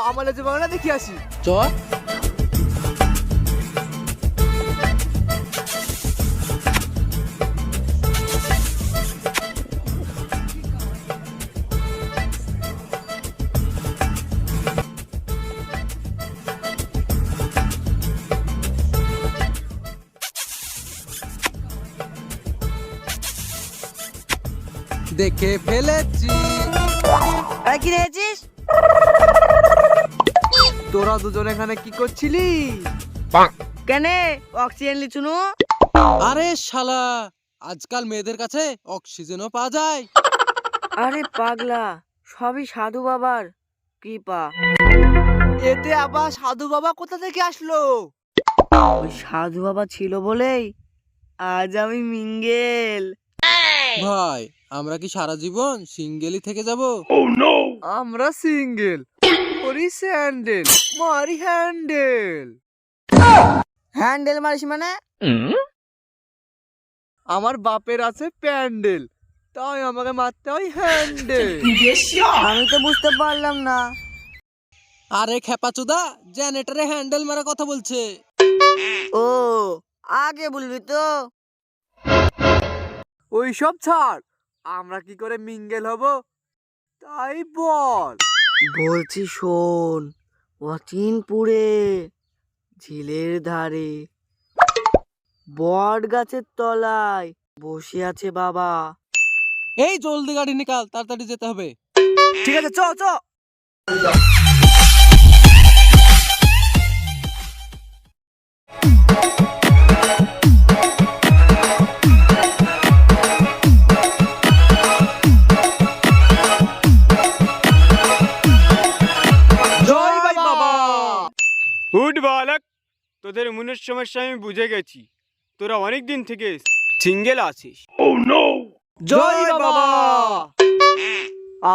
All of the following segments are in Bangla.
আমাদের যে বাংলা দেখি আসি। চ। দেখে ফেলেছি। কি রেছিস? তোরা দুজন এখানে কি করছিলি? কেনে অক্সিজেন লিচুনু? আরে শালা, আজকাল মেয়েদের কাছে অক্সিজেনও পাওয়া যায়। আরে পাগলা, সবই সাধু বাবার কৃপা। এতে আবার সাধু বাবা কোথা থেকে আসলো? ওই সাধু বাবা ছিল বলেই আজ আমি মিঙ্গেল। ভাই, আমরা কি সারা জীবন সিঙ্গেলই থেকে যাব? আমরা সিঙ্গেল, করি স্যান্ডেল, মারি হ্যান্ডেল। হ্যান্ডেল মারিস মানে? আমার বাপের আছে প্যান্ডেল, তাই আমাকে মারতে হয় হ্যান্ডেল। আমি তো বুঝতে পারলাম না। আরে খেপাচোদা, জেনারেটরে হ্যান্ডেল মারা কথা বলছে। ও, আগে বলবি তো। ওই সব ছাড়, আমরা কি করে মিঙ্গেল হব তাই বল। বলছি শোন, অচিনপুরে ঝিলের ধারে বট গাছের তলায় বসে আছে বাবা। এই জলদি গাড়ি নিকাল, তাড়াতাড়ি যেতে হবে। ঠিক আছে, চ চ। জয় বাবা। উঠ বালক, তোদের মনের সমস্যা আমি বুঝে গেছি। তোরা অনেক দিন থেকে সিঙ্গেল আছিস। জয় বাবা।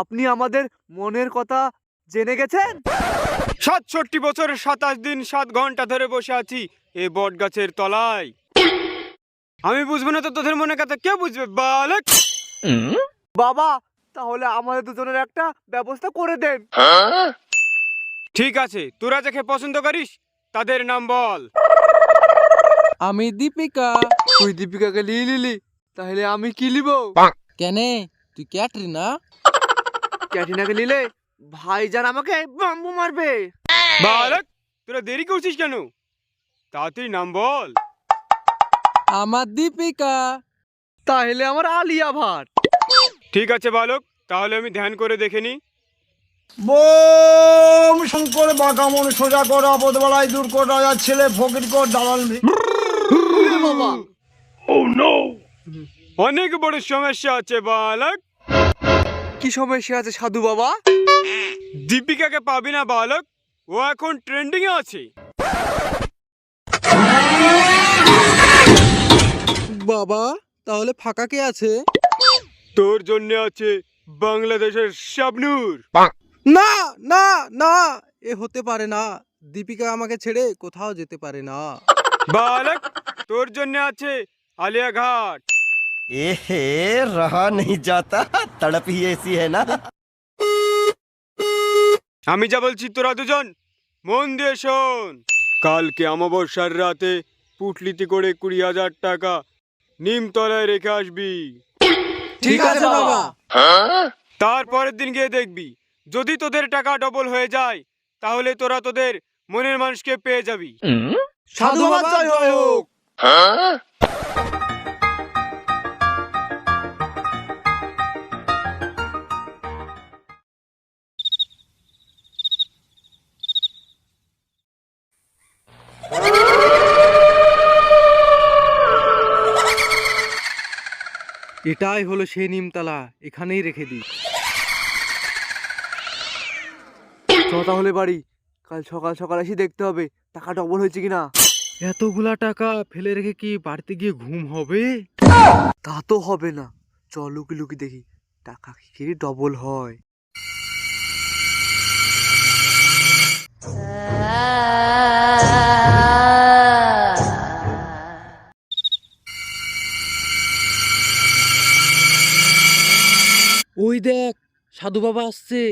আপনি আমাদের মনের কথা জেনে গেছেন। 67 বছর 27 দিন 7 ঘন্টা ধরে বসে আছি এই বট গাছের তলায়। আমি বুঝবো না তো তোদের মনের কথা কে বুঝবে বালক? বাবা, তাহলে আমাদের দুজনের একটা ব্যবস্থা করে দেন। ঠিক আছে, তোরা যাকে পছন্দ করিস তাদের নাম বল। আমি দীপিকা। তুই দীপিকাকে লিলি, তাহলে আমি কি লিব? কেনে, তুই ক্যাটরিনা? ক্যাটিনাকে নিলে ভাইজান আমাকে বাম্বু মারবে। বালক, তোরা দেরি করছিস কেন? তাড়াতাড়ি নাম বল। আমার দীপিকা। তাহলে আমার আলিয়া ভাট। ঠিক আছে বালক, তাহলে আমি ধ্যান করে দেখে নি। বোম শঙ্কর বাঁকামন সোজা কর, আপদবেলায় দূর কর, রাজার ছেলে ফকির কর, দালাল বাবা, অনেক বড় সমস্যা আছে বালক। কি সমস্যা আছে সাধু বাবা? দীপিকাকে পাবি না বালক, ও এখন ট্রেন্ডিং এ আছে। বাবা, তাহলে ফাঁকা কে আছে? তোর জন্য আছে বাংলাদেশের শাবনূর। না না না, এ হতে পারে না। দীপিকা আমাকে ছেড়ে কোথাও যেতে পারে না। বালক, তোর জন্য আছে আলিয়া ঘাট। এহে রহা नहीं जाता, तड़प ही ऐसी है ना। আমি যা বলছি তোরা দুজন মন দিয়ে শোন। কালকে অমাবস্যার রাতে পুটলিতে করে 20,000 টাকা নিমতলায় রেখে আসবি। ঠিক আছে বাবা। তারপরের দিন গিয়ে দেখবি, যদি তোদের টাকা ডবল হয়ে যায় তাহলে তোরা তোদের মনের মানুষকে পেয়ে যাবি। সাধু বাবা জয় হোক। এটাই হলো সেই নিমতলা, এখানেই রেখে দিই। চ তাহলে বাড়ি, কাল সকাল সকাল এসে দেখতে হবে টাকা ডবল হয়েছে কিনা। এতগুলা টাকা ফেলে রেখে কি বাড়িতে গিয়ে ঘুম হবে? তা তো হবে না, চল লুকি লুকি দেখি টাকা কি ডবল হয়। ওই দেখ, সাধু বাবা আসছে।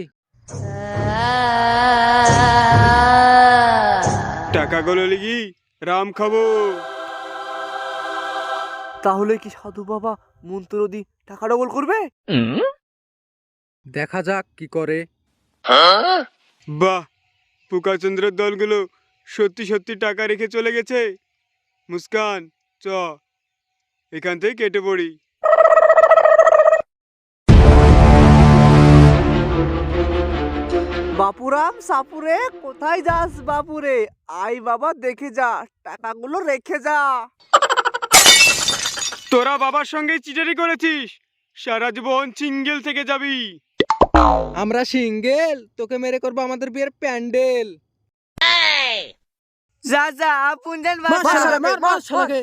টাকাগুলো লিগি রাম খাবো। তাহলে কি সাধু বাবা মন্ত্র দি টাকা ডবল করবে? দেখা যাক কি করে। বাহ, পুকাচন্দ্রের দলগুলো সত্যি সত্যি টাকা রেখে চলে গেছে। মুস্কান, চ এখান থেকে কেটে পড়ি। বাপুরাম সাপুরে কোথায় যাস বাপুরে? আই বাবা দেখে যা, টাকাগুলো রেখে যা। তোরা বাবার সঙ্গে চিটারি করেছিস, সারা জীবন সিঙ্গেল থেকে যাবি। আমরা সিঙ্গেল, তোকে মেরে করবো আমাদের বিয়ের প্যান্ডেল। যা যা আপন জান মার শালাকে, মার শালাকে।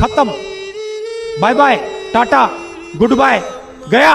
खत्म। Bye bye, tata, good bye, गया।